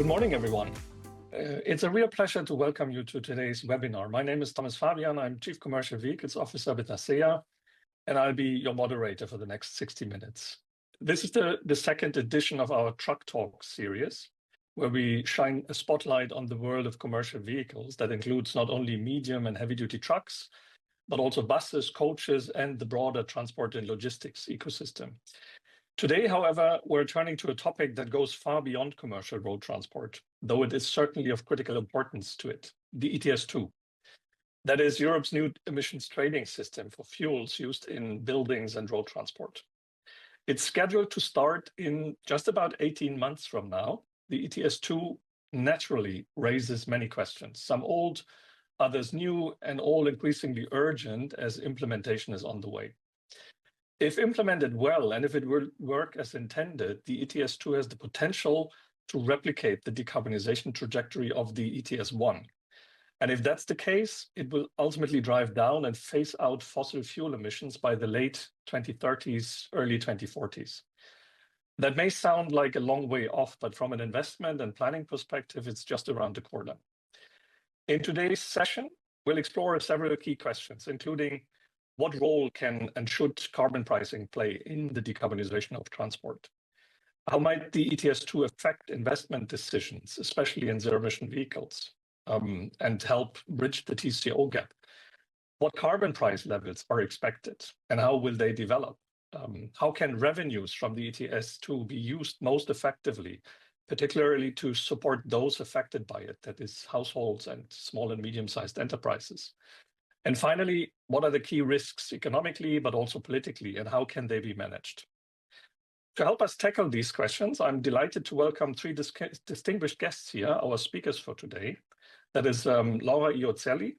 Good morning, everyone. It's a real pleasure to welcome you to today's webinar. My name is Fabian. I'm Chief Commercial Vehicles Officer with ACEA, and I'll be your moderator for the next 60 minutes. This is the second edition of our Truck Talk series, where we shine a spotlight on the world of commercial vehicles that includes not only medium and heavy-duty trucks, but also buses, coaches, and the broader transport and logistics ecosystem. Today, however, we're turning to a topic that goes far beyond commercial road transport, though it is certainly of critical importance to it, the ETS2. That is Europe's new emissions trading system for fuels used in buildings and road transport. It's scheduled to start in just about 18 months from now. The ETS2 naturally raises many questions, some old, others new, and all increasingly urgent as implementation is on the way. If implemented well, and if it will work as intended, the ETS2 has the potential to replicate the decarbonisation trajectory of the ETS1. And if that's the case, it will ultimately drive down and phase out fossil fuel emissions by the late 2030s, early 2040s. That may sound like a long way off, but from an investment and planning perspective, it's just around the corner. In today's session, we'll explore several key questions, including what role can and should carbon pricing play in the decarbonisation of transport? How might the ETS2 affect investment decisions, especially in zero-emission vehicles, and help bridge the TCO gap? What carbon price levels are expected, and how will they develop? How can revenues from the ETS2 be used most effectively, particularly to support those affected by it, that is, households and small and medium-sized enterprises? And finally, what are the key risks economically, but also politically, and how can they be managed? To help us tackle these questions, I'm delighted to welcome three distinguished guests here, our speakers for today. That is Laura Iozzelli.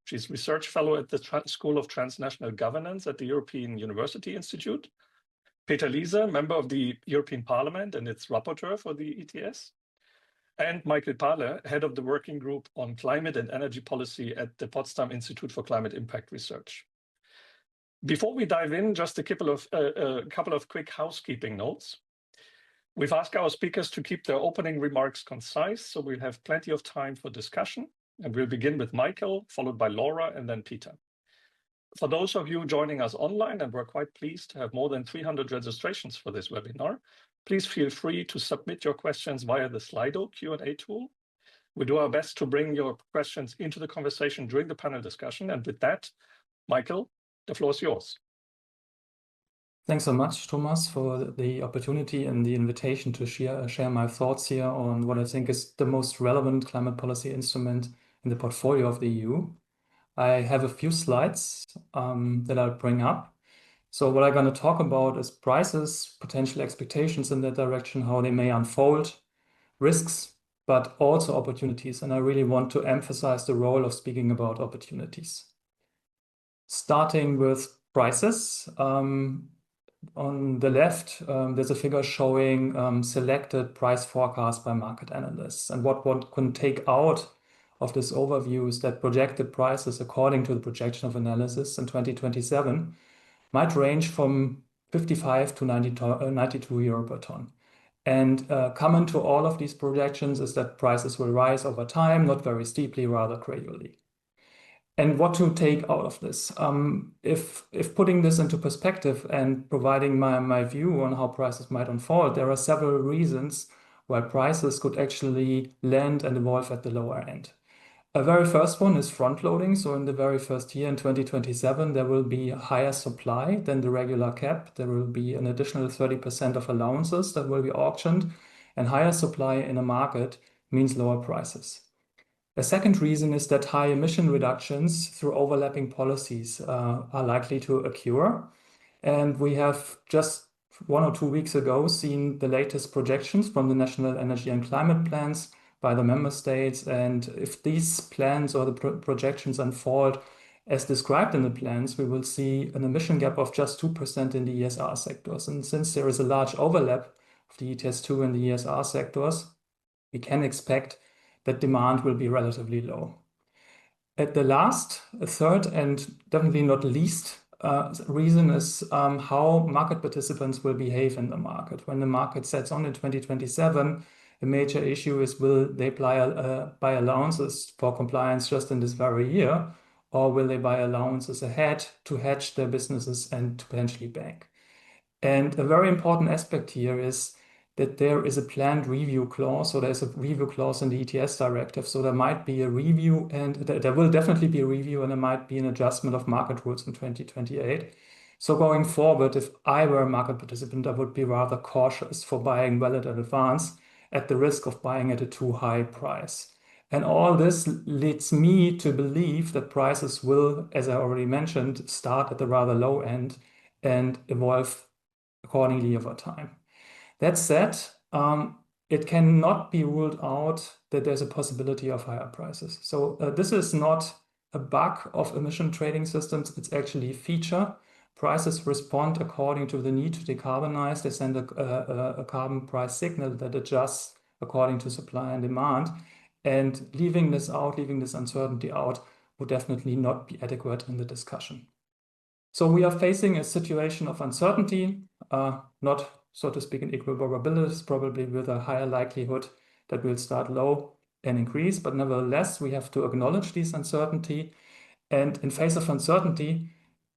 She's Research Fellow at the School of Transnational Governance at the European University Institute. Liese, member of the European Parliament and its rapporteur for the ETS. And Pahle, head of the working group on climate and energy policy at the Potsdam Institute for Climate Impact Research. Before we dive in, just a couple of quick housekeeping notes. We've asked our speakers to keep their opening remarks concise, so we'll have plenty of time for discussion. And we'll begin with Michael, followed by Laura, and then Peter. For those of you joining us online, and we're quite pleased to have more than 300 registrations for this webinar, please feel free to submit your questions via the Slido Q&A tool. We do our best to bring your questions into the conversation during the panel discussion. And with that, Michael, the floor is yours. Thanks so much, Thomas, for the opportunity and the invitation to share my thoughts here on what I think is the most relevant climate policy instrument in the portfolio of the EU. I have a few slides that I'll bring up. So what I'm going to talk about is prices, potential expectations in that direction, how they may unfold, risks, but also opportunities. And I really want to emphasize the role of speaking about opportunities. Starting with prices. On the left, there's a figure showing selected price forecasts by market analysts. And what one can take out of this overview is that projected prices, according to the projection of analysis in 2027, might range from 55 to 92 euro per ton. And common to all of these projections is that prices will rise over time, not very steeply, rather gradually. And what to take out of this? If putting this into perspective and providing my view on how prices might unfold, there are several reasons why prices could actually land and evolve at the lower end. A very first one is front loading. So in the very first year in 2027, there will be a higher supply than the regular cap. There will be an additional 30% of allowances that will be auctioned, and higher supply in a market means lower prices. A second reason is that high emission reductions through overlapping policies are likely to occur. And we have just 1 or 2 weeks ago seen the latest projections from the national energy and climate plans by the member states. And if these plans or the projections unfold as described in the plans, we will see an emission gap of just 2% in the ESR sectors. And since there is a large overlap of the ETS2 and the ESR sectors, we can expect that demand will be relatively low. At the last, a third and definitely not least reason is how market participants will behave in the market. When the market sets on in 2027, The major issue is, will they buy allowances for compliance just in this very year, or will they buy allowances ahead to hedge their businesses and to potentially bank? And a very important aspect here is that there is a planned review clause. So there's a review clause in the ETS directive. So there might be a review, and there will definitely be a review, and there might be an adjustment of market rules in 2028. So going forward, if I were a market participant, I would be rather cautious for buying well in advance at the risk of buying at a too high price. And all this leads me to believe that prices will, as I already mentioned, start at the rather low end and evolve accordingly over time. That said, it cannot be ruled out that there's a possibility of higher prices. So this is not a bug of emission trading systems. It's actually a feature. Prices respond according to the need to decarbonize. They send a carbon price signal that adjusts according to supply and demand. And leaving this uncertainty out would definitely not be adequate in the discussion. So we are facing a situation of uncertainty, not, so to speak, in equal probabilities, probably with a higher likelihood that we'll start low and increase. But nevertheless, we have to acknowledge this uncertainty. And in face of uncertainty,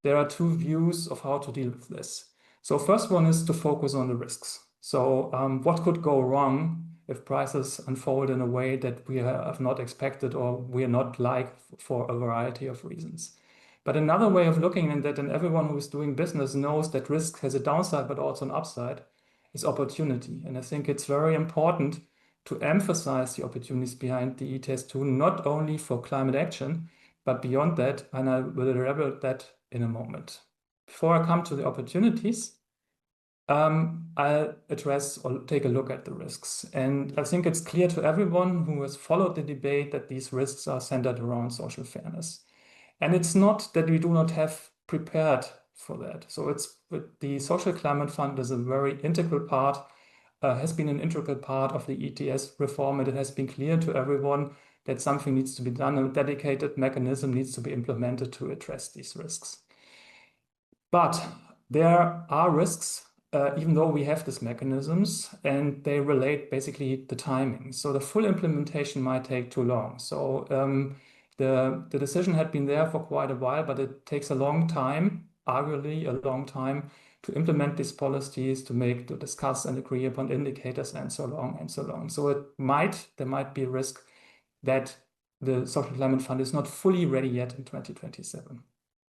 there are two views of how to deal with this. So first one is to focus on the risks. So what could go wrong if prices unfold in a way that we have not expected or we are not like for a variety of reasons. But another way of looking at that, and everyone who is doing business knows that risk has a downside but also an upside, is opportunity. And I think it's very important to emphasize the opportunities behind the ETS2, not only for climate action, but beyond that, and I will elaborate that in a moment. Before I come to the opportunities, I'll address or take a look at the risks. And I think it's clear to everyone who has followed the debate that these risks are centered around social fairness. And it's not that we do not have prepared for that. So the Social Climate Fund is a very integral part, has been an integral part of the ETS reform, and it has been clear to everyone that something needs to be done, a dedicated mechanism needs to be implemented to address these risks. But there are risks, even though we have these mechanisms, and they relate basically the timing. So the full implementation might take too long. So the decision had been there for quite a while, but it takes a long time, arguably a long time, to implement these policies, to discuss and agree upon indicators, and so on and so on. So there might be a risk that the Social Climate Fund is not fully ready yet in 2027.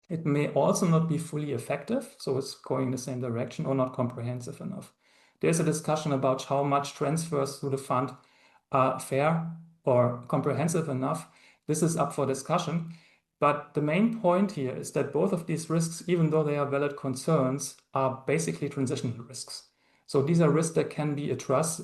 It may also not be fully effective, so it's going in the same direction, or not comprehensive enough. There's a discussion about how much transfers to the fund are fair or comprehensive enough. This is up for discussion. But the main point here is that both of these risks, even though they are valid concerns, are basically transitional risks. So these are risks that can be addressed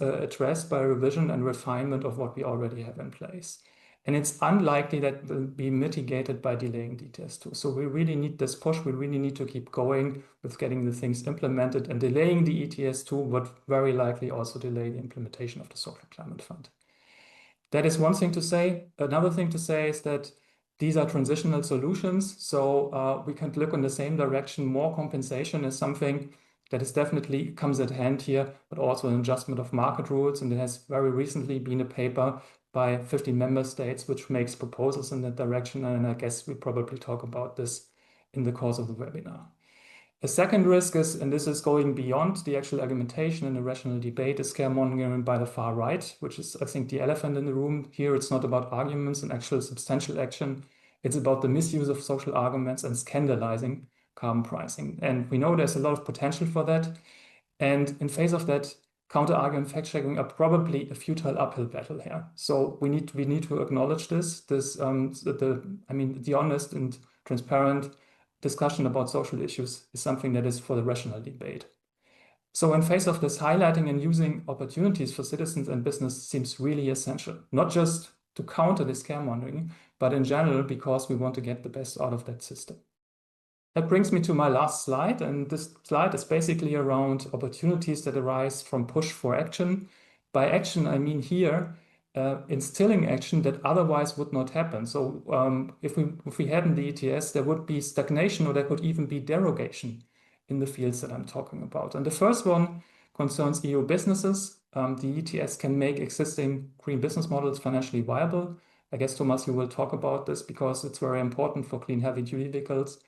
by revision and refinement of what we already have in place. And it's unlikely that will be mitigated by delaying the ETS2. So we really need this push. We really need to keep going with getting the things implemented, and delaying the ETS2 would very likely also delay the implementation of the Social Climate Fund. That is one thing to say. Another thing to say is that these are transitional solutions. So we can look in the same direction. More compensation is something that is definitely comes at hand here, but also an adjustment of market rules. And there has very recently been a paper by 50 member states which makes proposals in that direction. And I guess we'll probably talk about this in the course of the webinar. A second risk is, and this is going beyond the actual argumentation and the rational debate, is scaremongering by the far right, which is, I think, the elephant in the room. Here, it's not about arguments and actual substantial action. It's about the misuse of social arguments and scandalizing carbon pricing. And we know there's a lot of potential for that. And in face of that, counter-argument fact-checking are probably a futile uphill battle here. So we need to acknowledge this. The honest and transparent discussion about social issues is something that is for the rational debate. So in face of this, highlighting and using opportunities for citizens and business seems really essential, not just to counter this scaremongering, but in general, because we want to get the best out of that system. That brings me to my last slide, and this slide is basically around opportunities that arise from push for action. By action, I mean here, instilling action that otherwise would not happen. So if we hadn't the ETS, there would be stagnation, or there could even be derogation in the fields that I'm talking about. And the first one concerns EU businesses. the ETS can make existing green business models financially viable. I guess, Thomas, you will talk about this because it's very important for clean heavy-duty vehicles.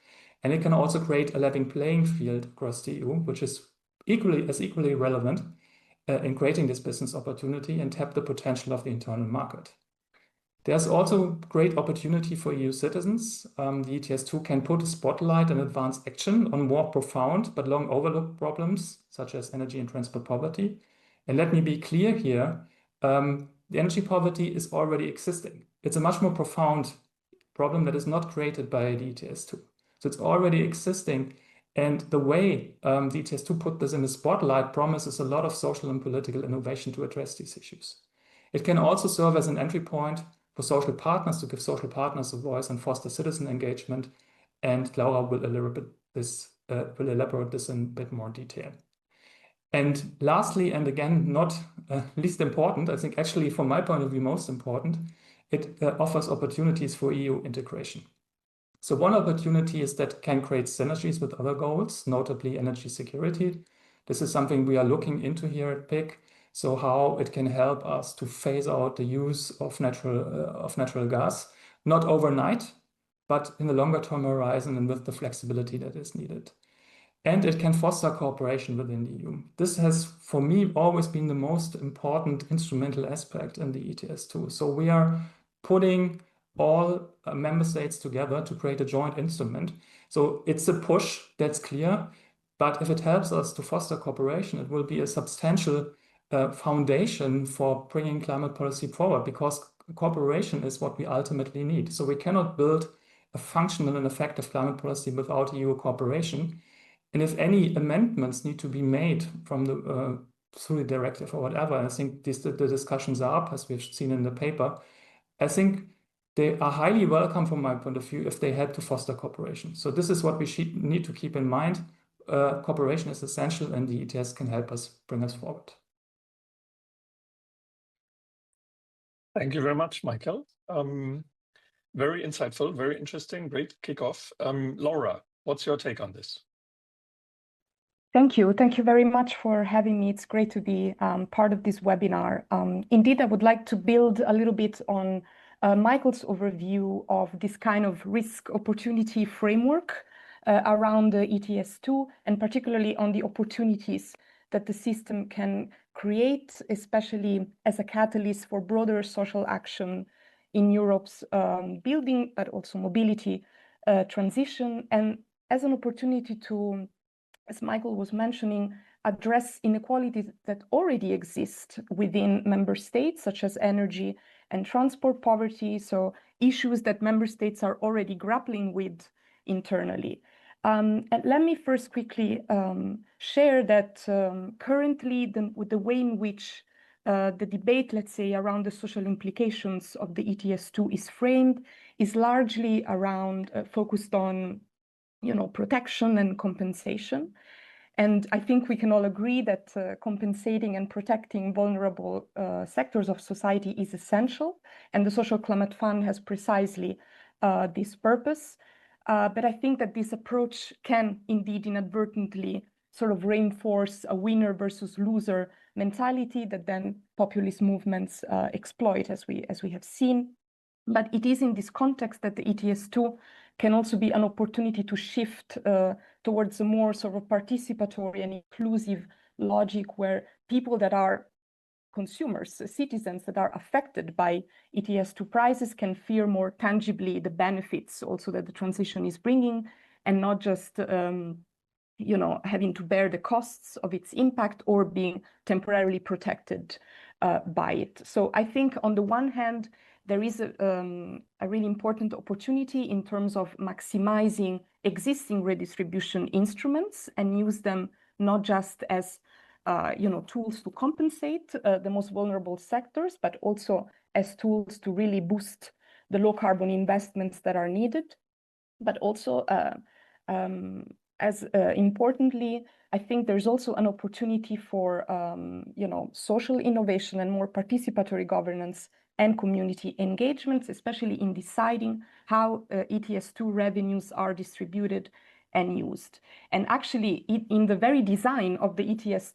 And it can also create a level playing field across the EU, which is equally relevant in creating this business opportunity and tap the potential of the internal market. There's also great opportunity for EU citizens. The ETS2 can put a spotlight and advanced action on more profound but long overlooked problems, such as energy and transport poverty. And let me be clear here, the energy poverty is already existing. It's a much more profound problem that is not created by the ETS2. So it's already existing. And the way the ETS2 put this in the spotlight promises a lot of social and political innovation to address these issues. It can also serve as an entry point for social partners to give social partners a voice and foster citizen engagement. And Laura will elaborate this in a bit more detail. And lastly, and again, not least important, I think actually from my point of view, most important, it offers opportunities for EU integration. So one opportunity is that it can create synergies with other goals, notably energy security. This is something we are looking into here at PIC. So how it can help us to phase out the use of natural gas, not overnight, but in the longer term horizon and with the flexibility that is needed. And it can foster cooperation within the EU. This has, for me, always been the most important instrumental aspect in the ETS2. So we are putting all member states together to create a joint instrument. So it's a push, that's clear. But if it helps us to foster cooperation, it will be a substantial foundation for bringing climate policy forward, because cooperation is what we ultimately need. So we cannot build a functional and effective climate policy without EU cooperation. And if any amendments need to be made from the through the directive or whatever, I think the discussions are up, as we've seen in the paper. I think they are highly welcome from my point of view if they help to foster cooperation. So this is what we need to keep in mind. Cooperation is essential, and the ETS can help us bring us forward. Thank you very much, Michael. Very insightful, very interesting, great kickoff. Laura, what's your take on this? Thank you. Thank you very much for having me. It's great to be part of this webinar. Indeed, I would like to build a little bit on Michael's overview of this kind of risk opportunity framework around the ETS2, and particularly on the opportunities that the system can create, especially as a catalyst for broader social action in Europe's building, but also mobility transition, and as an opportunity to, as Michael was mentioning, address inequalities that already exist within member states, such as energy and transport poverty, so issues that member states are already grappling with internally. And let me first quickly share that currently with the way in which the debate, let's say, around the social implications of the ETS2 is framed is largely around focused on, protection and compensation. And I think we can all agree that compensating and protecting vulnerable sectors of society is essential. And the Social Climate Fund has precisely this purpose. But I think that this approach can indeed inadvertently sort of reinforce a winner versus loser mentality that then populist movements exploit, as we have seen. But it is in this context that the ETS2 can also be an opportunity to shift towards a more sort of participatory and inclusive logic, where people that are consumers, citizens that are affected by ETS2 prices can feel more tangibly the benefits also that the transition is bringing, and not just having to bear the costs of its impact or being temporarily protected by it. So I think on the one hand, there is a really important opportunity in terms of maximizing existing redistribution instruments and use them not just as tools to compensate the most vulnerable sectors, but also as tools to really boost the low carbon investments that are needed. But also, as importantly, I think there's also an opportunity for social innovation and more participatory governance and community engagements, especially in deciding how ETS2 revenues are distributed and used. And actually, in the very design of the ETS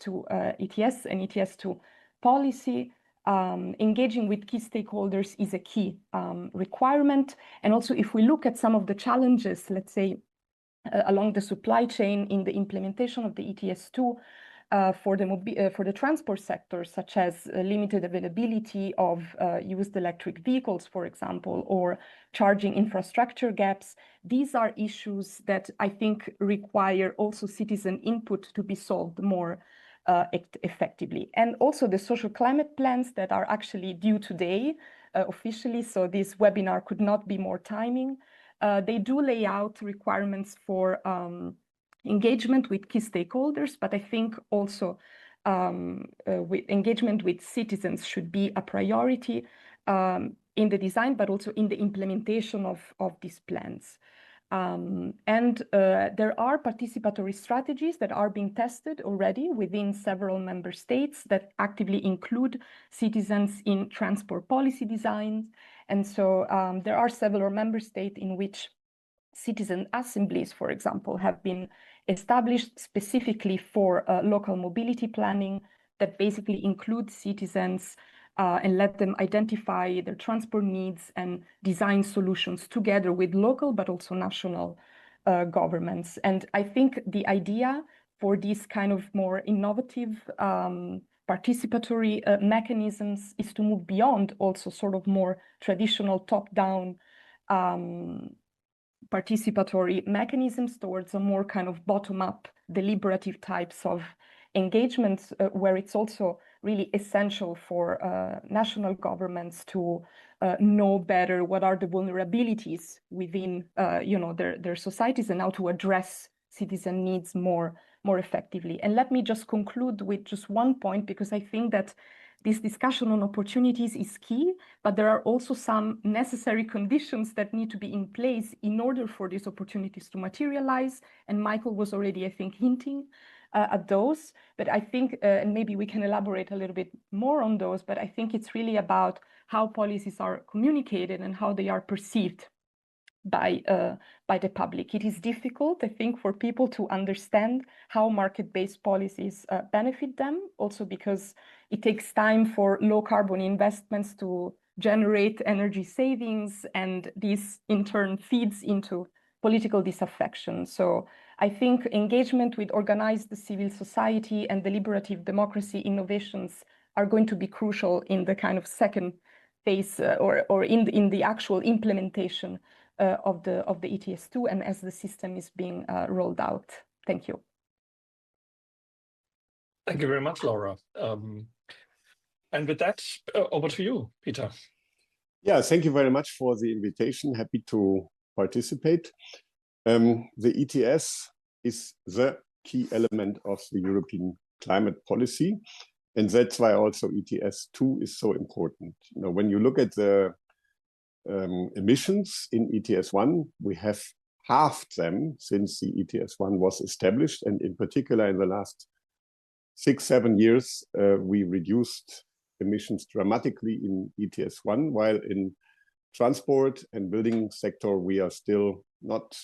and ETS2 policy, engaging with key stakeholders is a key requirement. And also, if we look at some of the challenges, let's say, along the supply chain in the implementation of the ETS2 for the transport sector, such as limited availability of used electric vehicles, for example, or charging infrastructure gaps, these are issues that I think require also citizen input to be solved more effectively. And also the social climate plans that are actually due today officially, so this webinar could not be more timing. They do lay out requirements for engagement with key stakeholders, but I think also with engagement with citizens should be a priority in the design, but also in the implementation of these plans. There are participatory strategies that are being tested already within several member states that actively include citizens in transport policy design. And so there are several member states in which citizen assemblies, for example, have been established specifically for local mobility planning that basically include citizens and let them identify their transport needs and design solutions together with local but also national governments. And I think the idea for these kind of more innovative participatory mechanisms is to move beyond also sort of more traditional top-down participatory mechanisms towards a more kind of bottom-up deliberative types of engagements where it's also really essential for national governments to know better what are the vulnerabilities within their societies and how to address citizen needs more effectively. And let me just conclude with just one point, because I think that this discussion on opportunities is key, but there are also some necessary conditions that need to be in place in order for these opportunities to materialize. And Michael was already, I think, hinting at those. But I think, and maybe we can elaborate a little bit more on those, but I think it's really about how policies are communicated and how they are perceived by the public. It is difficult, I think, for people to understand how market-based policies benefit them, also because it takes time for low carbon investments to generate energy savings, and this in turn feeds into political disaffection. So I think engagement with organized civil society and deliberative democracy innovations are going to be crucial in the kind of second phase or in the actual implementation of the ETS2 and as the system is being rolled out. Thank you. Thank you very much, Laura. And with that, over to you, Peter. Yeah, thank you very much for the invitation. Happy to participate. The ETS is the key element of the European climate policy, and that's why also ETS2 is so important. You know, when you look at the emissions in ETS1, we have halved them since the ETS1 was established, and in particular in the last 6-7 years, we reduced emissions dramatically in ETS1, while in transport and building sector, we are still not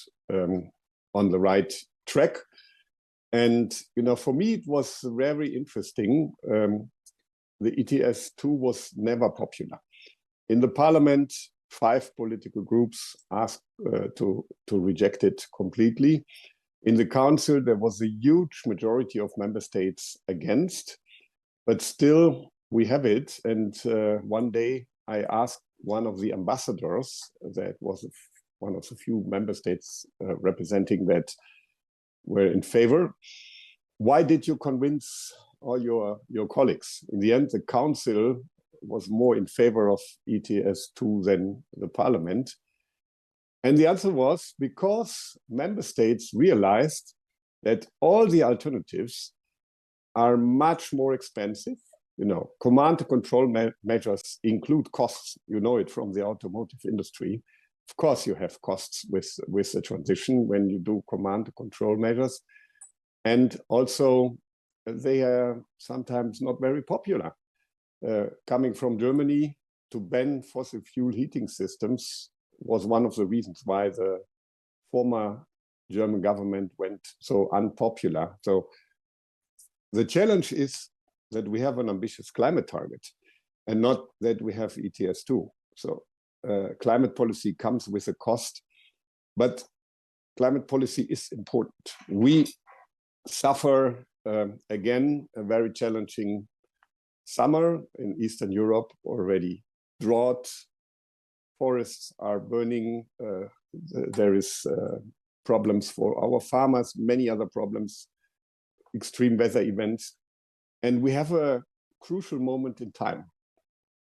on the right track. And, you know, for me, it was very interesting. The ETS2 was never popular. In the parliament, 5 political groups asked to reject it completely. In the council, there was a huge majority of member states against, but still we have it. And one day I asked one of the ambassadors, that was one of the few member states representing that were in favor, why did you convince all your colleagues? In the end, the council was more in favor of ETS2 than the parliament. And the answer was because member states realized that all the alternatives are much more expensive. You know, command and control measures include costs. You know it from the automotive industry. Of course, you have costs with the transition when you do command and control measures. And also, they are sometimes not very popular. Coming from Germany, to ban fossil fuel heating systems was one of the reasons why the former German government went so unpopular. So the challenge is that we have an ambitious climate target and not that we have ETS2. So climate policy comes with a cost, but climate policy is important. We suffer again a very challenging summer in Eastern Europe already. Drought, forests are burning, there is problems for our farmers, many other problems, extreme weather events. And we have a crucial moment in time.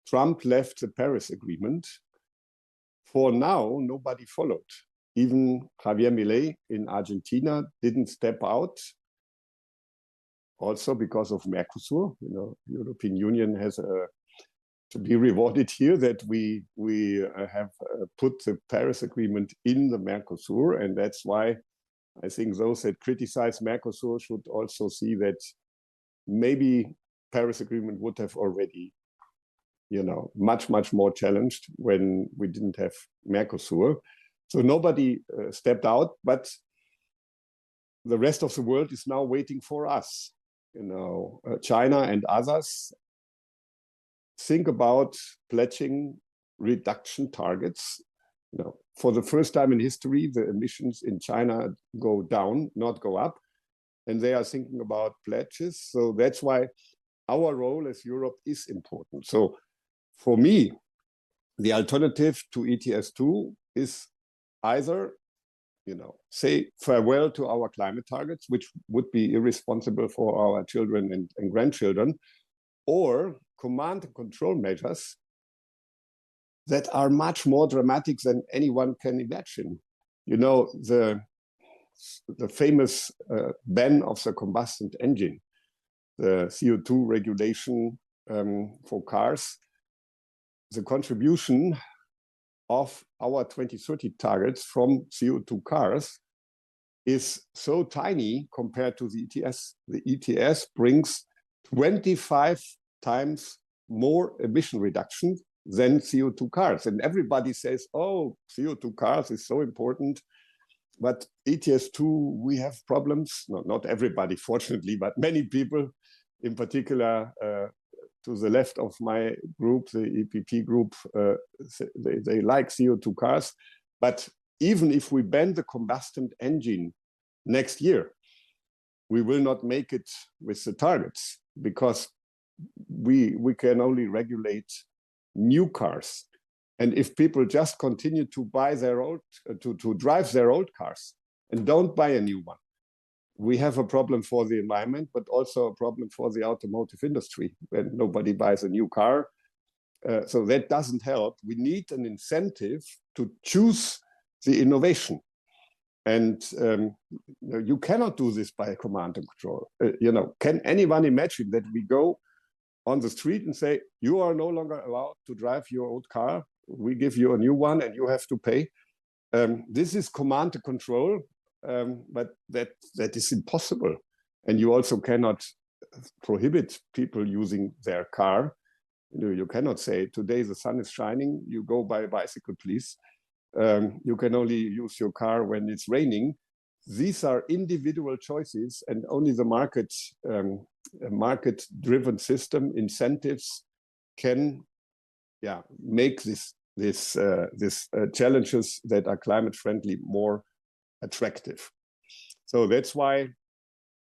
Trump left the Paris Agreement. For now, nobody followed. Even Javier Milei in Argentina didn't step out, also because of Mercosur. You know, European Union has to be rewarded here that we have put the Paris Agreement in the Mercosur, and that's why I think those that criticize Mercosur should also see that maybe Paris Agreement would have already, you know, much more challenged when we didn't have Mercosur. So nobody stepped out, but the rest of the world is now waiting for us. You know, China and others think about pledging reduction targets. You know, for the first time in history, the emissions in China go down, not go up, and they are thinking about pledges. So that's why our role as Europe is important. So for me, the alternative to ETS2 is either, you know, say farewell to our climate targets, which would be irresponsible for our children and grandchildren, or command and control measures that are much more dramatic than anyone can imagine. You know, the famous ban of the combustion engine, the CO2 regulation for cars, the contribution of our 2030 targets from CO2 cars is so tiny compared to the ETS. The ETS brings 25 times more emission reduction than CO2 cars. And everybody says, oh, CO2 cars is so important, but ETS2, we have problems. No, not everybody, fortunately, but many people, in particular, to the left of my group, the EPP group, they like CO2 cars. But even if we ban the combustion engine next year, we will not make it with the targets, because we can only regulate new cars. And if people just continue to buy their old, to drive their old cars and don't buy a new one, we have a problem for the environment, but also a problem for the automotive industry when nobody buys a new car. So that doesn't help. We need an incentive to choose the innovation. And you cannot do this by command and control. You know, can anyone imagine that we go on the street and say, you are no longer allowed to drive your old car, we give you a new one and you have to pay? This is command and control. But that is impossible. And you also cannot prohibit people using their car. You cannot say, today the sun is shining, you go by a bicycle, please. You can only use your car when it's raining. These are individual choices, and only the market-driven system, incentives, can make this challenges that are climate friendly more attractive. So that's why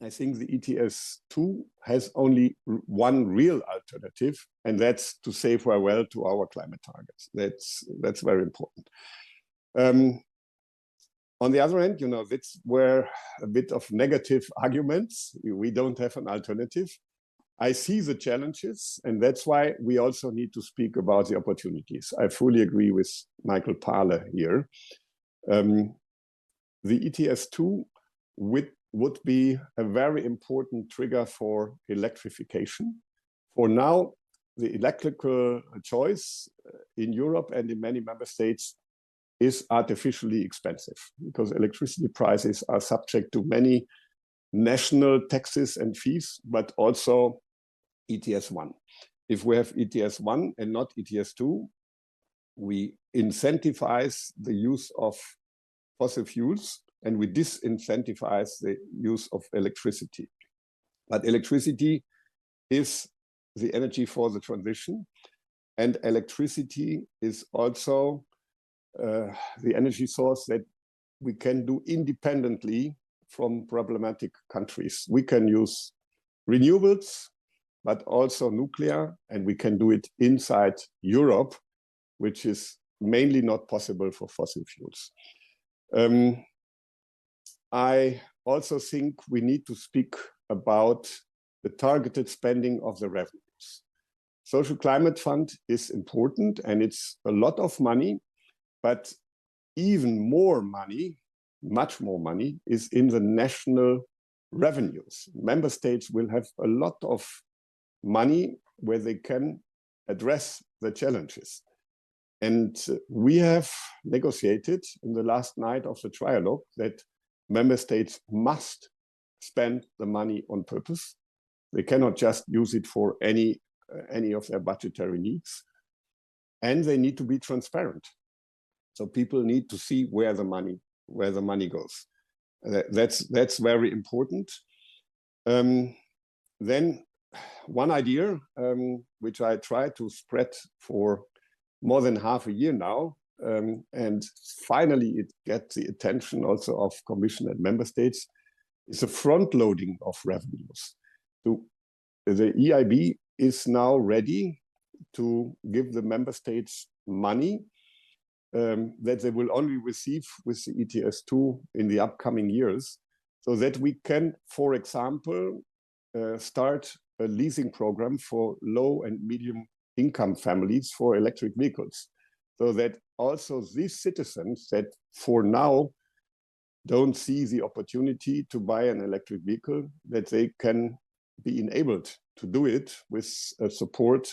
I think the ETS2 has only one real alternative, and that's to say farewell to our climate targets. That's very important. On the other hand, you know, that's where a bit of negative arguments. We don't have an alternative. I see the challenges, and that's why we also need to speak about the opportunities. I fully agree with Michael Pahle here. The ETS2 would be a very important trigger for electrification. For now, the electrical choice in Europe and in many member states is artificially expensive, because electricity prices are subject to many national taxes and fees, but also ETS1. If we have ETS1 and not ETS2, we incentivize the use of fossil fuels, and we disincentivize the use of electricity. But electricity is the energy for the transition, and electricity is also the energy source that we can do independently from problematic countries. We can use renewables, but also nuclear, and we can do it inside Europe, which is mainly not possible for fossil fuels. I also think we need to speak about the targeted spending of the revenues. Social Climate Fund is important, and it's a lot of money, but even more money, much more money, is in the national revenues. Member states will have a lot of money where they can address the challenges. And we have negotiated in the last night of the trialogue that member states must spend the money on purpose. They cannot just use it for any of their budgetary needs. And they need to be transparent. So people need to see where the money goes. That's very important. Then one idea, which I try to spread for more than half a year now, and finally it gets the attention also of Commission and Member States, is a front loading of revenues. So the EIB is now ready to give the Member States money that they will only receive with the ETS2 in the upcoming years, so that we can, for example, start a leasing program for low and medium income families for electric vehicles, so that also these citizens that for now don't see the opportunity to buy an electric vehicle, that they can be enabled to do it with support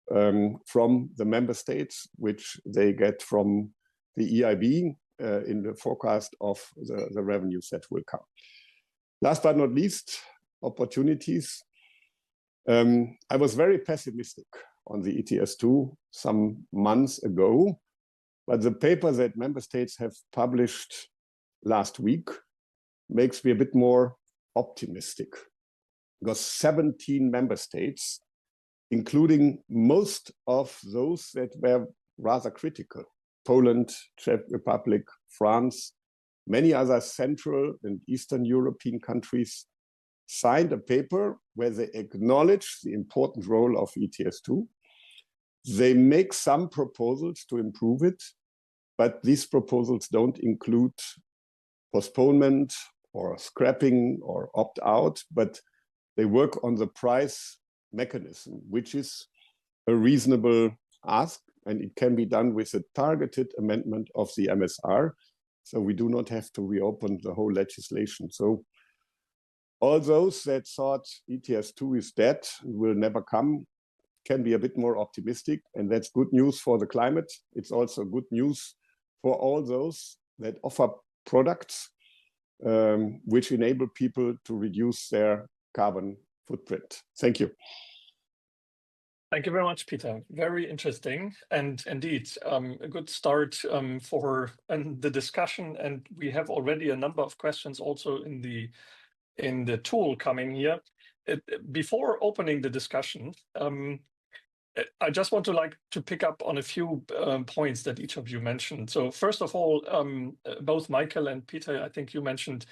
from the member states, which they get from the EIB in the forecast of the revenues that will come. Last but not least, opportunities. I was very pessimistic on the ETS2 some months ago, but the paper that member states have published last week makes me a bit more optimistic, because 17 member states, including most of those that were rather critical, Poland, Czech Republic, France, many other Central and Eastern European countries, signed a paper where they acknowledge the important role of ETS2. They make some proposals to improve it, but these proposals don't include postponement or scrapping or opt-out, but they work on the price mechanism, which is a reasonable ask, and it can be done with a targeted amendment of the MSR. So we do not have to reopen the whole legislation. So all those that thought ETS2 is dead and will never come can be a bit more optimistic, and that's good news for the climate. It's also good news for all those that offer products which enable people to reduce their carbon footprint. Thank you. Thank you very much, Peter. Very interesting, and indeed a good start for the discussion. And we have already a number of questions also in the tool coming here. Before opening the discussion, I just want to pick up on a few points that each of you mentioned. So first of all, both Michael and Peter, I think you mentioned,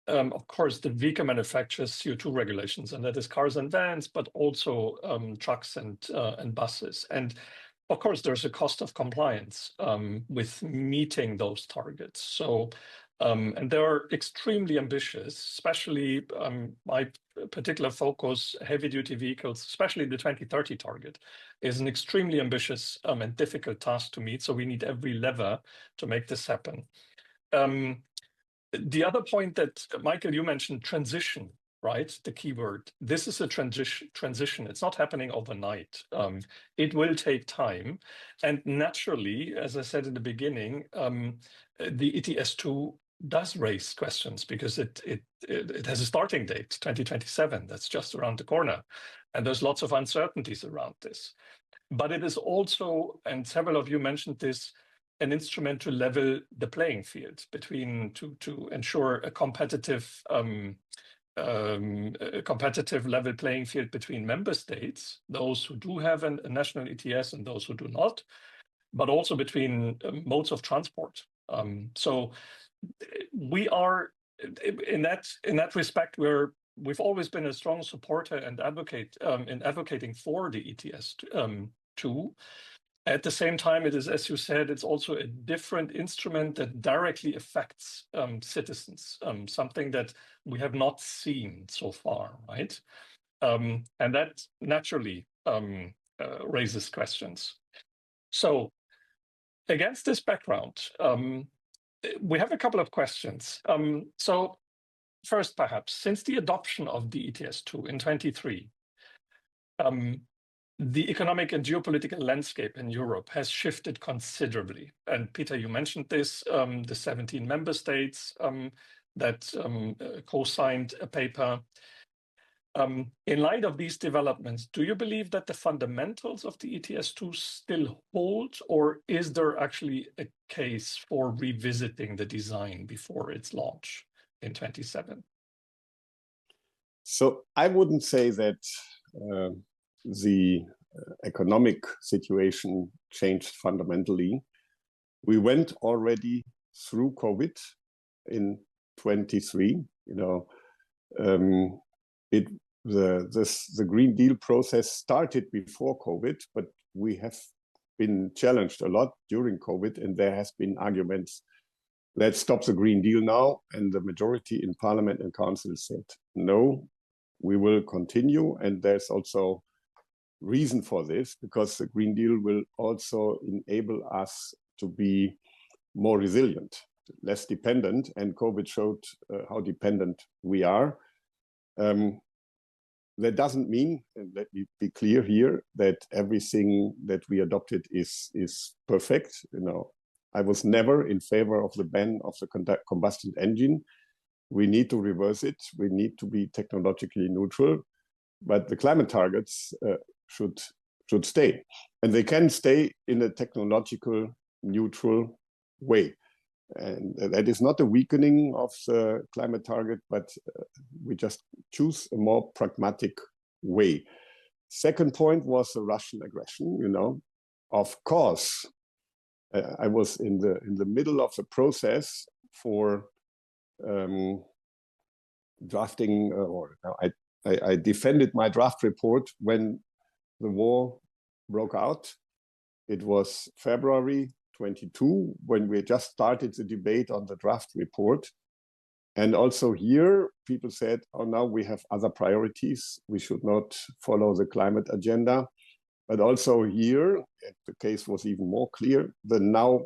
of course, the vehicle manufacturers' CO2 regulations, and that is cars and vans, but also trucks and buses. And of course, there's a cost of compliance with meeting those targets. So, and they're extremely ambitious, especially my particular focus, heavy-duty vehicles, especially the 2030 target, is an extremely ambitious and difficult task to meet. So we need every lever to make this happen. The other point that, Michael, you mentioned, transition, right? The keyword. This is a transition. It's not happening overnight. It will take time. And naturally, as I said in the beginning, the ETS2 does raise questions because it has a starting date, 2027. That's just around the corner. And there's lots of uncertainties around this. But it is also, and several of you mentioned this, an instrument to level the playing field between to ensure a competitive a competitive level playing field between member states, those who do have a national ETS and those who do not, but also between modes of transport. So we are, in that respect, we've always been a strong supporter and advocate in advocating for the ETS2. At the same time, it is, as you said, it's also a different instrument that directly affects citizens, something that we have not seen so far, right? And that naturally raises questions. So against this background, we have a couple of questions. So first, perhaps, since the adoption of the ETS2 in 2023, the economic and geopolitical landscape in Europe has shifted considerably. And Peter, you mentioned this, the 17 member states that co-signed a paper. In light of these developments, do you believe that the fundamentals of the ETS2 still hold, or is there actually a case for revisiting the design before its launch in 2027? So I wouldn't say that the economic situation changed fundamentally. We went already through COVID in 23. You know, the Green Deal process started before COVID, but we have been challenged a lot during COVID, and there has been arguments, let's stop the Green Deal now. And the majority in Parliament and Council said, no, we will continue. And there's also reason for this, because the Green Deal will also enable us to be more resilient, less dependent. And COVID showed how dependent we are. That doesn't mean, and let me be clear here, that everything that we adopted is perfect. You know, I was never in favor of the ban of the combustion engine. We need to reverse it. We need to be technologically neutral, but the climate targets should stay, and they can stay in a technological neutral way. And that is not a weakening of the climate target, but we just choose a more pragmatic way. Second point was the Russian aggression. You know, of course, I was in the middle of the process for drafting, I defended my draft report when the war broke out. It was February 22, when we just started the debate on the draft report. And also here, people said, oh, now we have other priorities. We should not follow the climate agenda. But also here, the case was even more clear. The now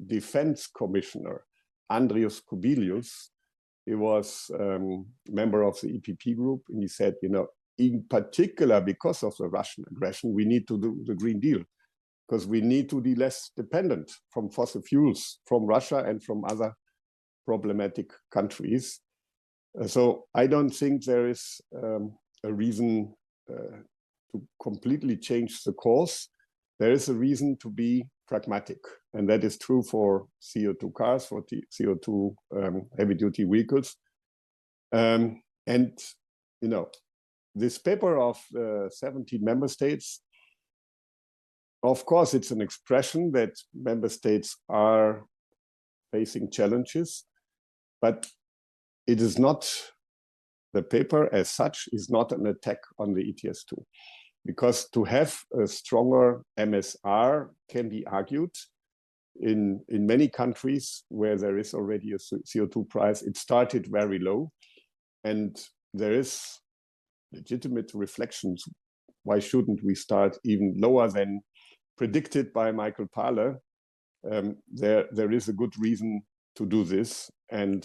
Defense Commissioner, Andrius Kubilius, he was a member of the EPP group, and he said, you know, in particular, because of the Russian aggression, we need to do the Green Deal, because we need to be less dependent from fossil fuels, from Russia and from other problematic countries. So I don't think there is a reason to completely change the course. There is a reason to be pragmatic, and that is true for CO2 cars, for CO2 heavy-duty vehicles. And, you know, this paper of 17 member states, of course, it's an expression that member states are facing challenges, but it is not, the paper as such is not an attack on the ETS2, because to have a stronger MSR can be argued in many countries where there is already a CO2 price. It started very low, and there is legitimate reflections. Why shouldn't we start even lower than predicted by Michael Pahle? There is a good reason to do this. And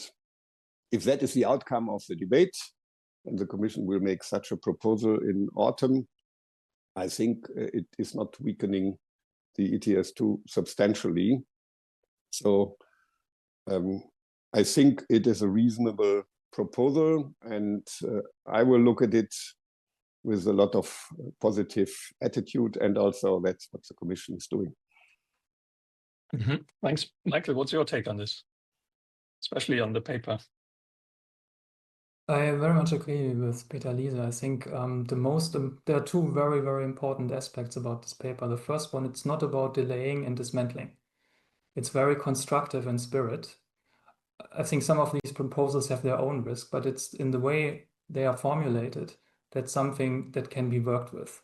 if that is the outcome of the debate, and the Commission will make such a proposal in autumn, I think it is not weakening the ETS2 substantially. So I think it is a reasonable proposal, and I will look at it with a lot of positive attitude, and also that's what the Commission is doing. Mm-hmm. Thanks. Michael, what's your take on this, especially on the paper? I very much agree with Peter Liese. I think there are two very, very important aspects about this paper. The first one, it's not about delaying and dismantling. It's very constructive in spirit. I think some of these proposals have their own risk, but it's in the way they are formulated, that's something that can be worked with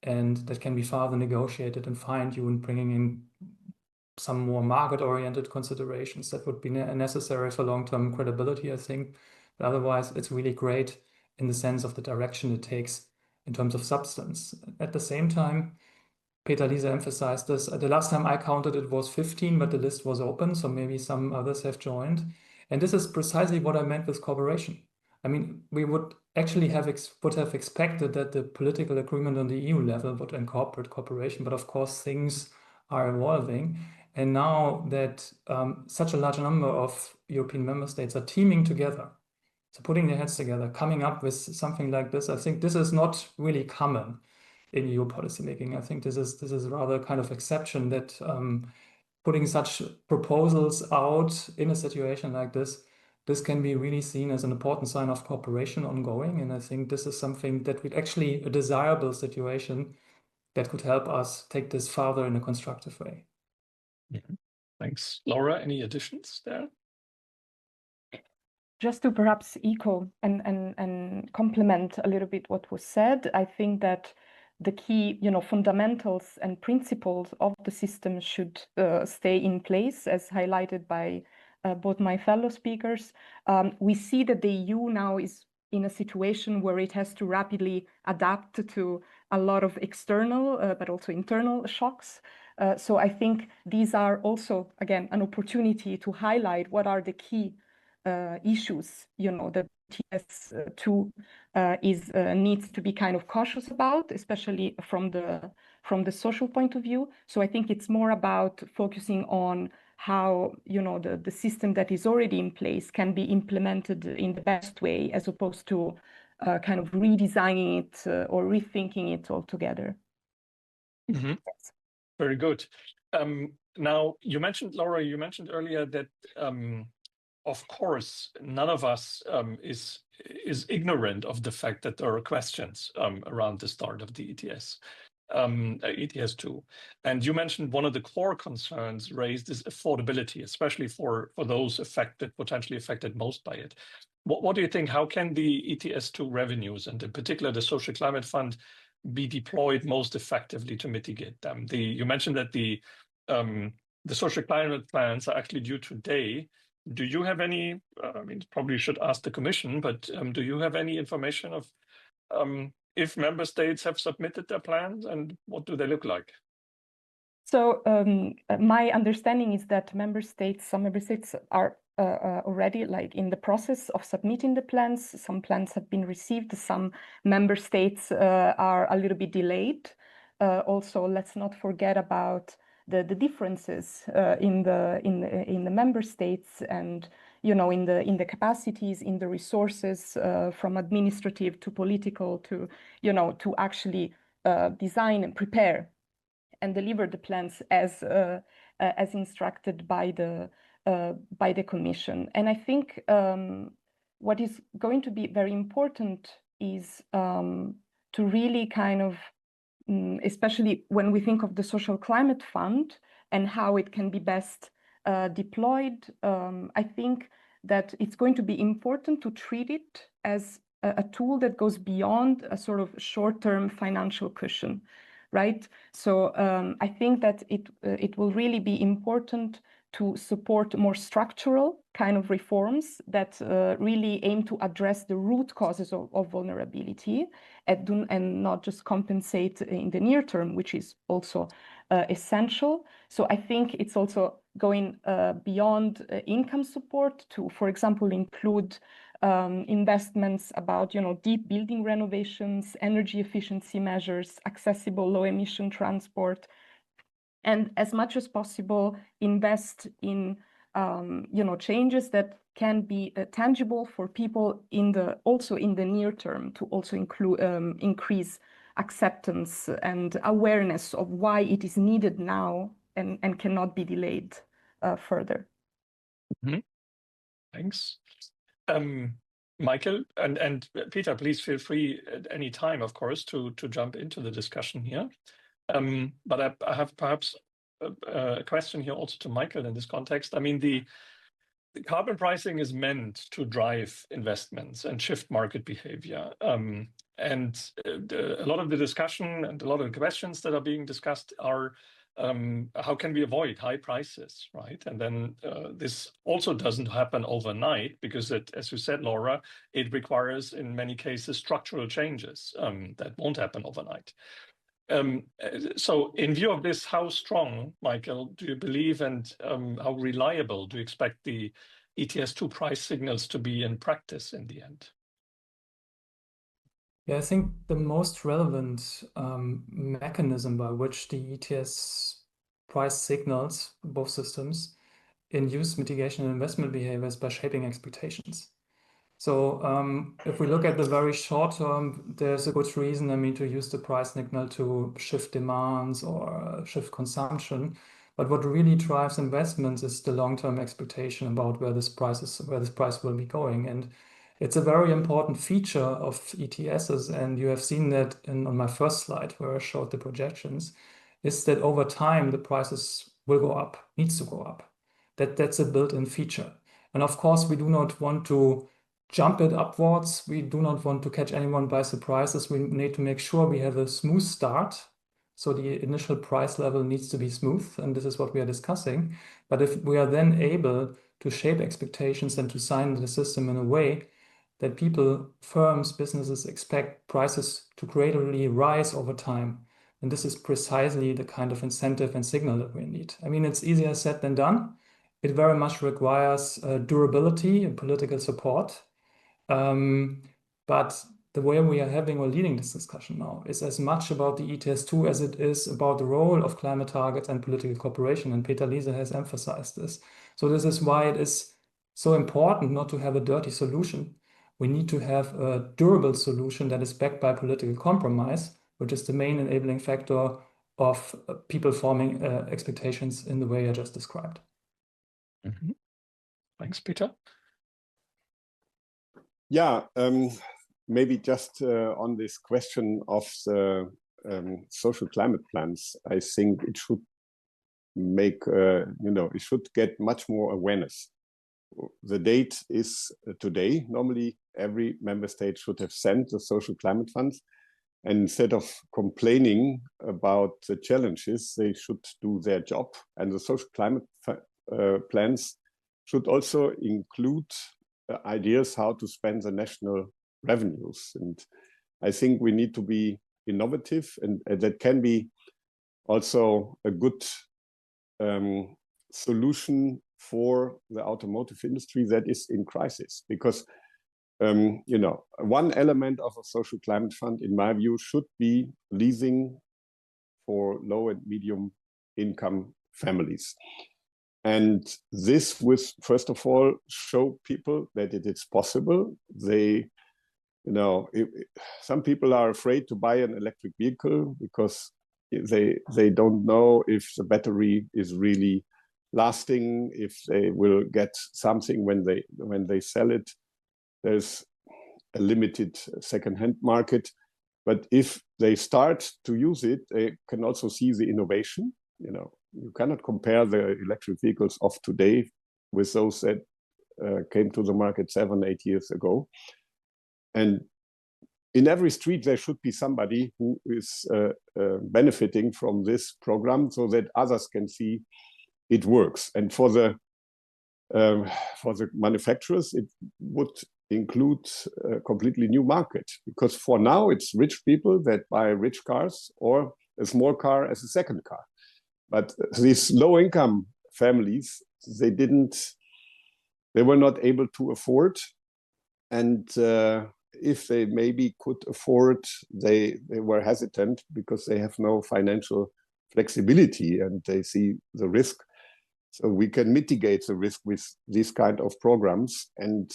and that can be further negotiated and fine-tuned, bringing in some more market-oriented considerations that would be necessary for long-term credibility, I think. But otherwise, it's really great in the sense of the direction it takes in terms of substance. At the same time, Peter Liese emphasized this. The last time I counted, it was 15, but the list was open, so maybe some others have joined. And this is precisely what I meant with cooperation. I mean, we would actually have expected that the political agreement on the EU level would incorporate cooperation, but of course things are evolving. And now that such a large number of European member states are teaming together, so putting their heads together, coming up with something like this, I think this is not really common in EU policymaking. I think this is rather kind of exception that putting such proposals out in a situation like this can be really seen as an important sign of cooperation ongoing. And I think this is something that would actually a desirable situation that could help us take this further in a constructive way. Thanks. Laura, any additions there? Just to perhaps echo and complement a little bit what was said, I think that the key, fundamentals and principles of the system should stay in place, as highlighted by both my fellow speakers. We see that the EU now is in a situation where it has to rapidly adapt to a lot of external, but also internal shocks. So I think these are also, again, an opportunity to highlight what are the key issues, that ETS2 needs to be kind of cautious about, especially from the social point of view. So I think it's more about focusing on how, the system that is already in place can be implemented in the best way, as opposed to kind of redesigning it or rethinking it altogether. Mm-hmm. Yes. Very good. Now, Laura, you mentioned earlier that of course, none of us is ignorant of the fact that there are questions around the start of the ETS2. And you mentioned one of the core concerns raised is affordability, especially for those potentially affected most by it. What do you think? How can the ETS2 revenues, and in particular the Social Climate Fund, be deployed most effectively to mitigate them? You mentioned that the social climate plans are actually due today. Do you have any, probably should ask the Commission, but do you have any information of if member states have submitted their plans and what do they look like? So my understanding is that some member states are already in the process of submitting the plans. Some plans have been received. Some member states are a little bit delayed. Also, let's not forget about the differences in the member states, and in the capacities, in the resources, from administrative to political to to actually design and prepare and deliver the plans as instructed by the Commission. And I think what is going to be very important is to really kind of, especially when we think of the Social Climate Fund and how it can be best deployed, I think that it's going to be important to treat it as a tool that goes beyond a sort of short-term financial cushion, right? So I think that it will really be important to support more structural kind of reforms that really aim to address the root causes of vulnerability and not just compensate in the near term, which is also essential. So I think it's also going beyond income support to, for example, include investments about, deep building renovations, energy efficiency measures, accessible low emission transport, and as much as possible invest in changes that can be tangible for people also in the near term, to also increase acceptance and awareness of why it is needed now and cannot be delayed further. Mm-hmm. Thanks. Michael and Peter, please feel free at any time, of course, to jump into the discussion here. But I have perhaps a question here also to Michael in this context. I mean, the carbon pricing is meant to drive investments and shift market behavior. And a lot of the discussion and a lot of the questions that are being discussed are how can we avoid high prices, right? And then this also doesn't happen overnight because, as you said, Laura, it requires in many cases structural changes that won't happen overnight. So in view of this, how strong, Michael, do you believe, and how reliable do you expect the ETS2 price signals to be in practice in the end? Yeah, I think the most relevant mechanism by which the ETS price signals, both systems, induce mitigation and investment behavior is by shaping expectations. So if we look at the very short term, there's a good reason, I mean, to use the price signal to shift demands or shift consumption. But what really drives investments is the long-term expectation about where this price will be going. And it's a very important feature of ETSs, and you have seen that on my first slide where I showed the projections, is that over time the prices will go up, needs to go up. That's a built-in feature. And of course, we do not want to jump it upwards. We do not want to catch anyone by surprises. We need to make sure we have a smooth start. So the initial price level needs to be smooth, and this is what we are discussing. But if we are then able to shape expectations and to design the system in a way that people, firms, businesses expect prices to gradually rise over time, and this is precisely the kind of incentive and signal that we need. I mean, it's easier said than done. It very much requires durability and political support. But the way we are having or leading this discussion now is as much about the ETS2 as it is about the role of climate targets and political cooperation. And Peter Liese has emphasized this. So this is why it is so important not to have a dirty solution. We need to have a durable solution that is backed by political compromise, which is the main enabling factor of people forming expectations in the way I just described. Mm-hmm. Thanks, Peter. Yeah, maybe just on this question of the social climate plans, I think it should make, it should get much more awareness. The date is today. Normally, every member state should have sent the social climate funds. And instead of complaining about the challenges, they should do their job. And the social climate plans should also include ideas how to spend the national revenues. And I think we need to be innovative, and that can be also a good solution for the automotive industry that is in crisis. Because, one element of a social climate fund, in my view, should be leasing for low and medium income families. And this would, first of all, show people that it is possible. They, some people are afraid to buy an electric vehicle because they don't know if the battery is really lasting, if they will get something when they sell it. There's a limited second-hand market. But if they start to use it, they can also see the innovation. You cannot compare the electric vehicles of today with those that came to the market 7-8 years ago. And in every street, there should be somebody who is benefiting from this program so that others can see it works. And for the manufacturers, it would include a completely new market, because for now it's rich people that buy rich cars or a small car as a second car. But these low-income families, they were not able to afford. And if they maybe could afford, they were hesitant because they have no financial flexibility and they see the risk. So we can mitigate the risk with these kind of programs. And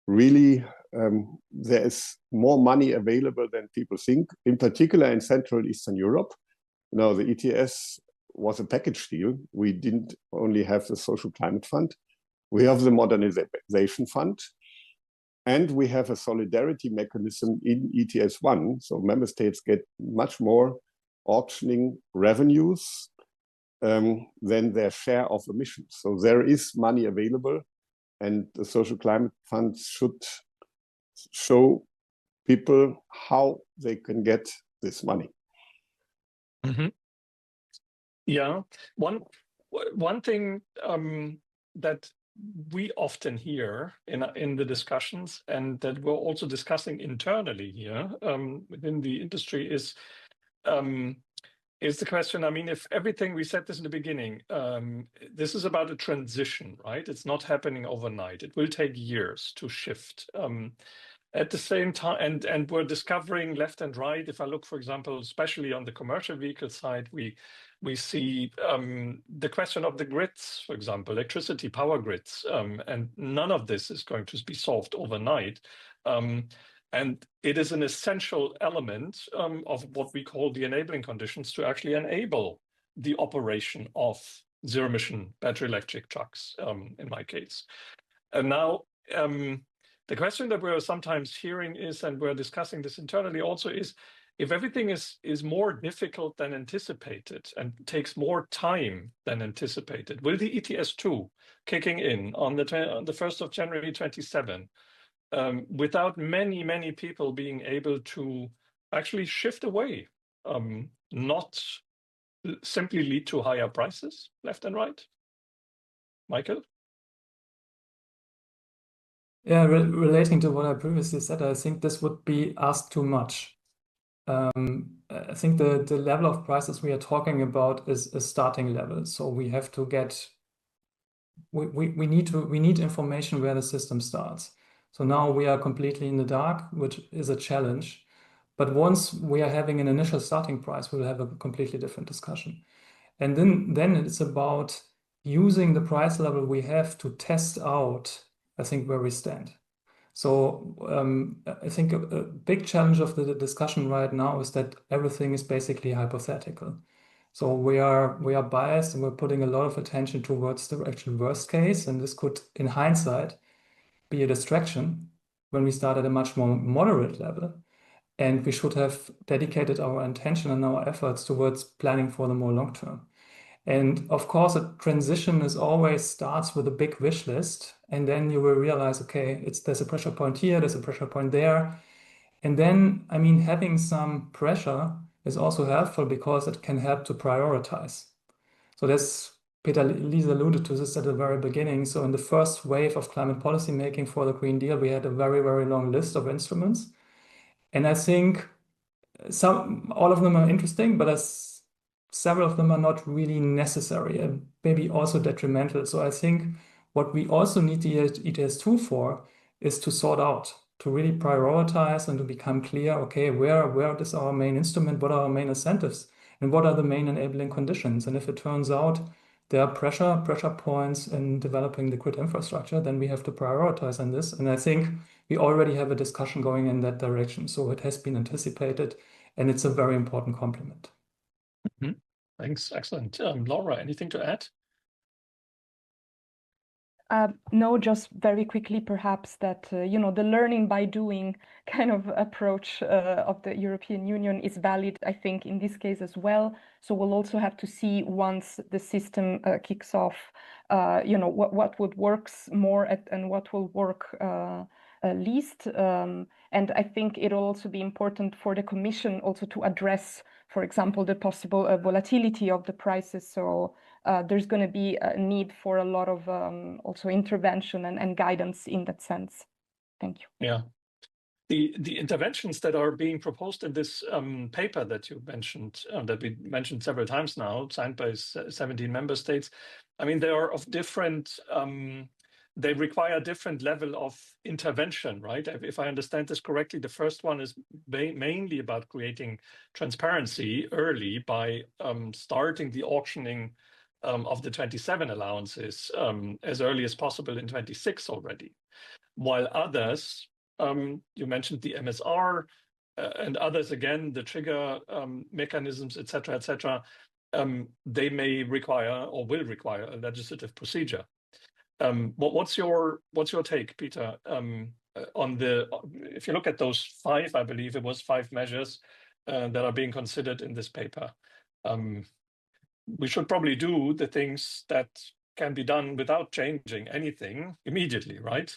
really, there is more money available than people think, in particular in Central Eastern Europe. The ETS was a package deal. We didn't only have the social climate fund. We have the modernization fund. And we have a solidarity mechanism in ETS1. So member states get much more auctioning revenues than their share of emissions. So there is money available, and the social climate funds should show people how they can get this money. Mm-hmm. Yeah, one thing that we often hear in the discussions, and that we're also discussing internally here within the industry, is the question. I mean, if everything, we said this in the beginning, this is about a transition, right? It's not happening overnight. It will take years to shift. At the same time, and we're discovering left and right. If I look, for example, especially on the commercial vehicle side, we see the question of the grids, for example, electricity power grids, and none of this is going to be solved overnight. And it is an essential element of what we call the enabling conditions to actually enable the operation of zero-emission battery electric trucks, in my case. And now, the question that we're sometimes hearing is, and we're discussing this internally also, is if everything is more difficult than anticipated and takes more time than anticipated, will the ETS2 kicking in on the 1st of January 27, without many people being able to actually shift away, not simply lead to higher prices left and right? Michael? Yeah, relating to what I previously said, I think this would be asked too much. I think the level of prices we are talking about is a starting level. So we have to get, we need information where the system starts. So now we are completely in the dark, which is a challenge. But once we are having an initial starting price, we'll have a completely different discussion. And then it's about using the price level we have to test out, I think, where we stand. So I think a big challenge of the discussion right now is that everything is basically hypothetical. So we are biased, and we're putting a lot of attention towards the actual worst case, and this could, in hindsight, be a distraction when we start at a much more moderate level. And we should have dedicated our attention and our efforts towards planning for the more long term. And of course, a transition always starts with a big wish list, and then you will realize, okay, there's a pressure point here, there's a pressure point there. And then, I mean, having some pressure is also helpful because it can help to prioritize. So Liese alluded to this at the very beginning. So in the first wave of climate policy making for the Green Deal, we had a very long list of instruments. And I think all of them are interesting, but several of them are not really necessary and maybe also detrimental. So I think what we also need the ETS2 for is to sort out, to really prioritize and to become clear, okay, where is our main instrument, what are our main incentives, and what are the main enabling conditions. And if it turns out there are pressure points in developing the grid infrastructure, then we have to prioritize on this. And I think we already have a discussion going in that direction. So it has been anticipated, and it's a very important complement. Mm-hmm. Thanks. Excellent. Laura, anything to add? No, just very quickly, perhaps that, the learning by doing kind of approach of the European Union is valid, I think, in this case as well. So we'll also have to see once the system kicks off, what would works more and what will work least. And I think it'll also be important for the Commission also to address, for example, the possible volatility of the prices. So there's going to be a need for a lot of also intervention and guidance in that sense. Thank you. Yeah. The interventions that are being proposed in this paper that you mentioned, that we mentioned several times now, signed by 17 member states, I mean, they are of different, they require a different level of intervention, right? If I understand this correctly, the first one is mainly about creating transparency early by starting the auctioning of the 27 allowances as early as possible in 26 already. While others, you mentioned the MSR and others, again, the trigger mechanisms, et cetera, they may require or will require a legislative procedure. What's your take, Peter, on if you look at those 5, I believe it was 5 measures that are being considered in this paper. We should probably do the things that can be done without changing anything immediately, right?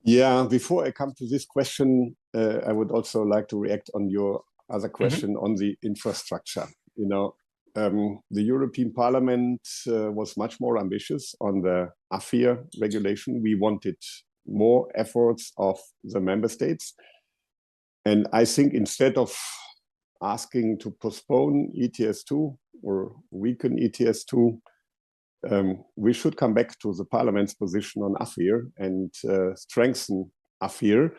Yeah, before I come to this question, I would also like to react on your other question on the infrastructure. You know, the European Parliament was much more ambitious on the ACEA regulation. We wanted more efforts of the member states. And I think instead of asking to postpone ETS2 or weaken ETS2, we should come back to the Parliament's position on ACEA and strengthen ACEA.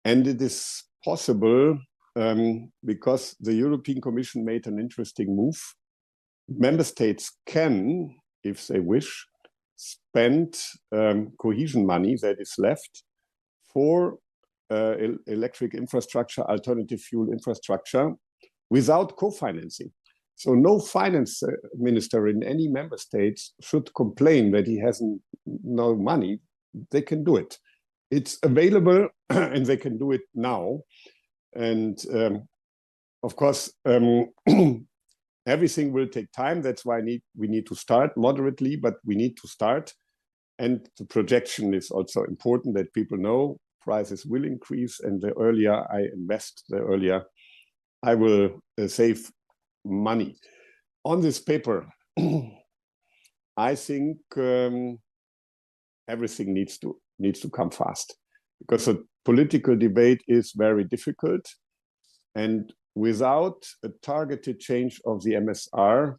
And it is possible because the European Commission made an interesting move. Member states can, if they wish, spend cohesion money that is left for electric infrastructure, alternative fuel infrastructure, without co-financing. So no finance minister in any member state should complain that he has no money. They can do it. It's available and they can do it now. And of course, everything will take time. That's why we need to start moderately, but we need to start. And the projection is also important, that people know prices will increase, and the earlier I invest, the earlier I will save money. On this paper, I think everything needs to come fast, because the political debate is very difficult, and without a targeted change of the MSR,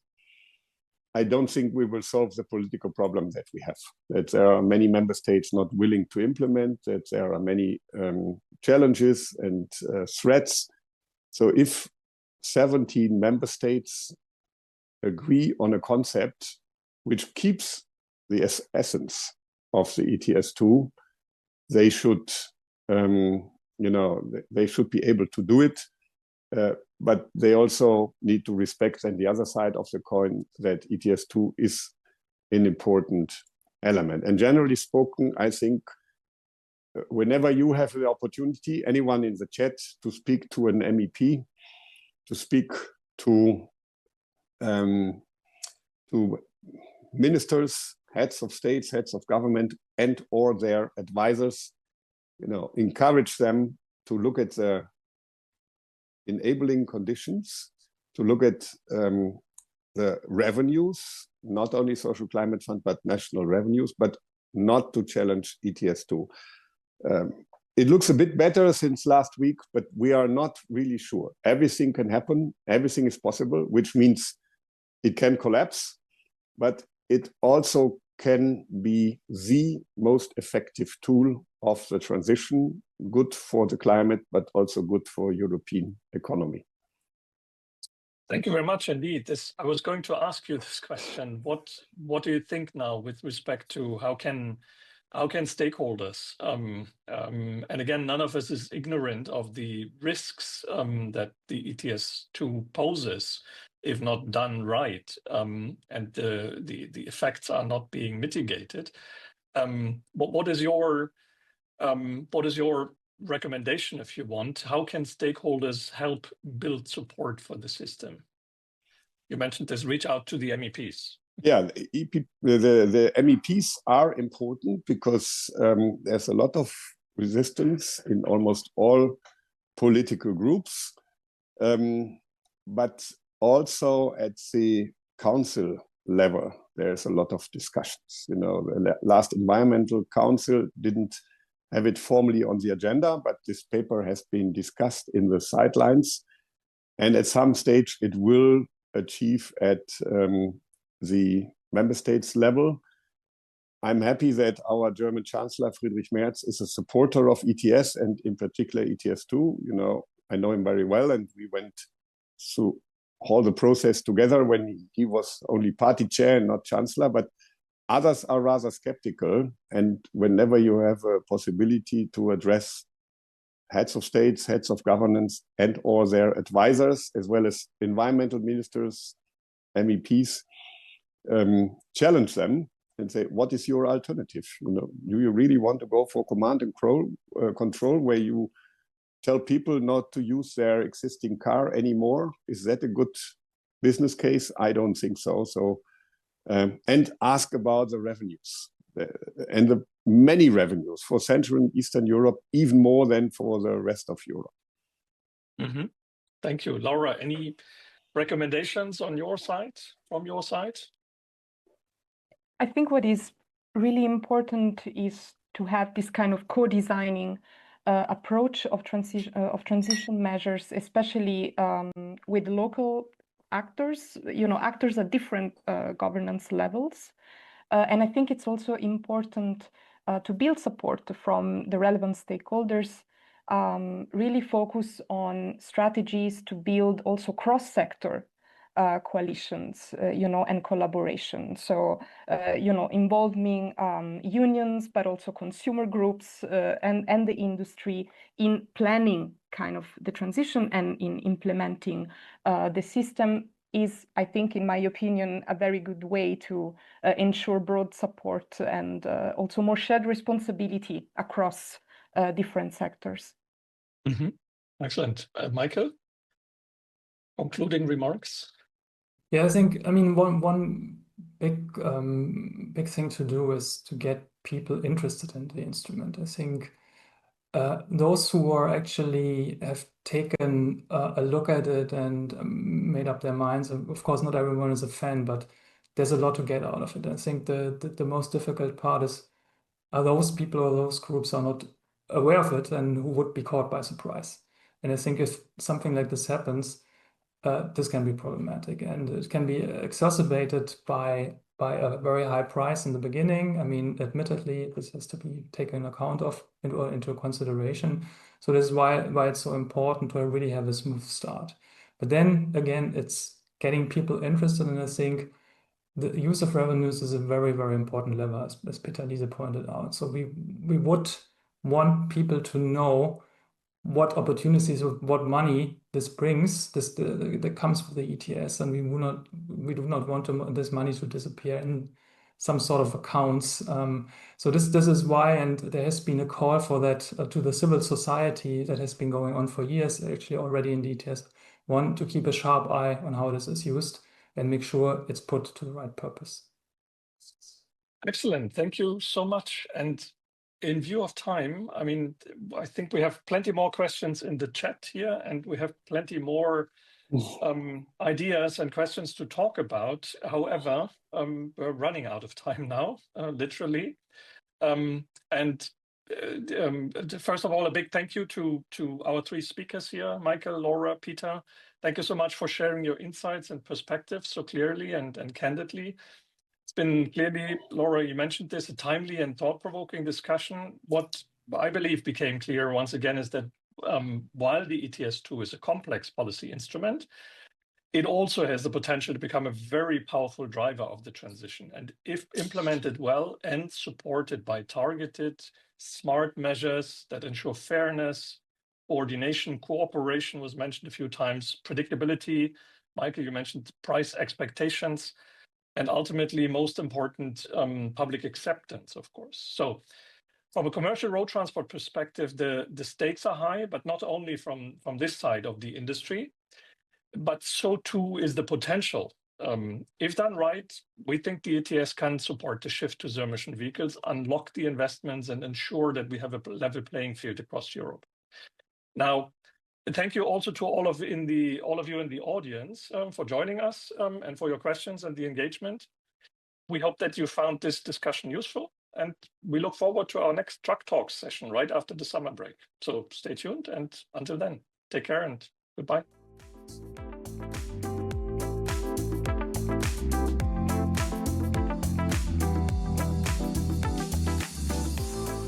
I don't think we will solve the political problem that we have. That there are many member states not willing to implement, that there are many challenges and threats. So if 17 member states agree on a concept which keeps the essence of the ETS2, they should, they should be able to do it. But they also need to respect, on the other side of the coin, that ETS2 is an important element. And generally spoken, I think whenever you have the opportunity, anyone in the chat, to speak to an MEP, to speak to ministers, heads of states, heads of government, and or their advisors, encourage them to look at the enabling conditions, to look at the revenues, not only social climate fund, but national revenues, but not to challenge ETS2. It looks a bit better since last week, but we are not really sure. Everything can happen, everything is possible, which means it can collapse, but it also can be the most effective tool of the transition, good for the climate, but also good for European economy. Thank you very much indeed. I was going to ask you this question. What do you think now with respect to how can stakeholders, and again, none of us is ignorant of the risks that the ETS2 poses if not done right, and the effects are not being mitigated. What is your recommendation, if you want? How can stakeholders help build support for the system? You mentioned this, reach out to the MEPs. Yeah, the MEPs are important because there's a lot of resistance in almost all political groups, but also at the council level, there's a lot of discussions. The last Environmental Council didn't have it formally on the agenda, but this paper has been discussed in the sidelines. And at some stage, it will achieve at the member states level. I'm happy that our German Chancellor, Friedrich Merz, is a supporter of ETS and in particular ETS2. I know him very well, and we went through all the process together when he was only party chair and not chancellor, but others are rather skeptical. And whenever you have a possibility to address heads of states, heads of governments, and or their advisors, as well as environmental ministers, MEPs, challenge them, and say, what is your alternative? You know, do you really want to go for command and control where you tell people not to use their existing car anymore? Is that a good business case? I don't think so. So, and ask about the revenues and the many revenues for Central and Eastern Europe, even more than for the rest of Europe. Mm-hmm. Thank you. Laura, any recommendations on your side, from your side? I think what is really important is to have this kind of co-designing approach of transition measures, especially with local actors, you know, actors at different governance levels. And I think it's also important to build support from the relevant stakeholders, really focus on strategies to build also cross-sector coalitions, you know, and collaboration. So, you know, involving unions, but also consumer groups and the industry in planning kind of the transition and in implementing the system is, I think, in my opinion, a very good way to ensure broad support and also more shared responsibility across different sectors. Mm-hmm. Excellent. Michael, concluding remarks? Yeah, I think, I mean, one big thing to do is to get people interested in the instrument. I think those who are actually have taken a look at it and made up their minds, of course, not everyone is a fan, but there's a lot to get out of it. I think the most difficult part is, are those people or those groups are not aware of it and who would be caught by surprise. And I think if something like this happens, this can be problematic, and it can be exacerbated by a very high price in the beginning. I mean, admittedly, this has to be taken account of into consideration. So this is why it's so important to really have a smooth start. But then again, it's getting people interested, and I think the use of revenues is a very, very important lever, as Peter Liese pointed out. So we would want people to know what opportunities, what money this brings, that comes with the ETS, and we do not want this money to disappear in some sort of accounts. So this is why, and there has been a call for that to the civil society that has been going on for years, actually already in the ETS1, to keep a sharp eye on how this is used and make sure it's put to the right purpose. Excellent. Thank you so much. And in view of time, I mean, I think we have plenty more questions in the chat here, and we have plenty more ideas and questions to talk about. However, we're running out of time now, literally. And first of all, a big thank you to our three speakers here, Michael, Laura, Peter. Thank you so much for sharing your insights and perspectives so clearly and candidly. It's been clearly, Laura, you mentioned this, a timely and thought-provoking discussion. What I believe became clear once again is that while the ETS2 is a complex policy instrument, it also has the potential to become a very powerful driver of the transition. And if implemented well and supported by targeted, smart measures that ensure fairness, coordination, cooperation was mentioned a few times, predictability, Michael, you mentioned price expectations, and ultimately, most important, public acceptance, of course. So from a commercial road transport perspective, the stakes are high, but not only from this side of the industry, but so too is the potential. If done right, we think the ETS can support the shift to zero-emission vehicles, unlock the investments, and ensure that we have a level playing field across Europe. Now, thank you also to all of you in the audience for joining us and for your questions and the engagement. We hope that you found this discussion useful, and we look forward to our next Truck Talks session right after the summer break. So stay tuned, and until then, take care and goodbye.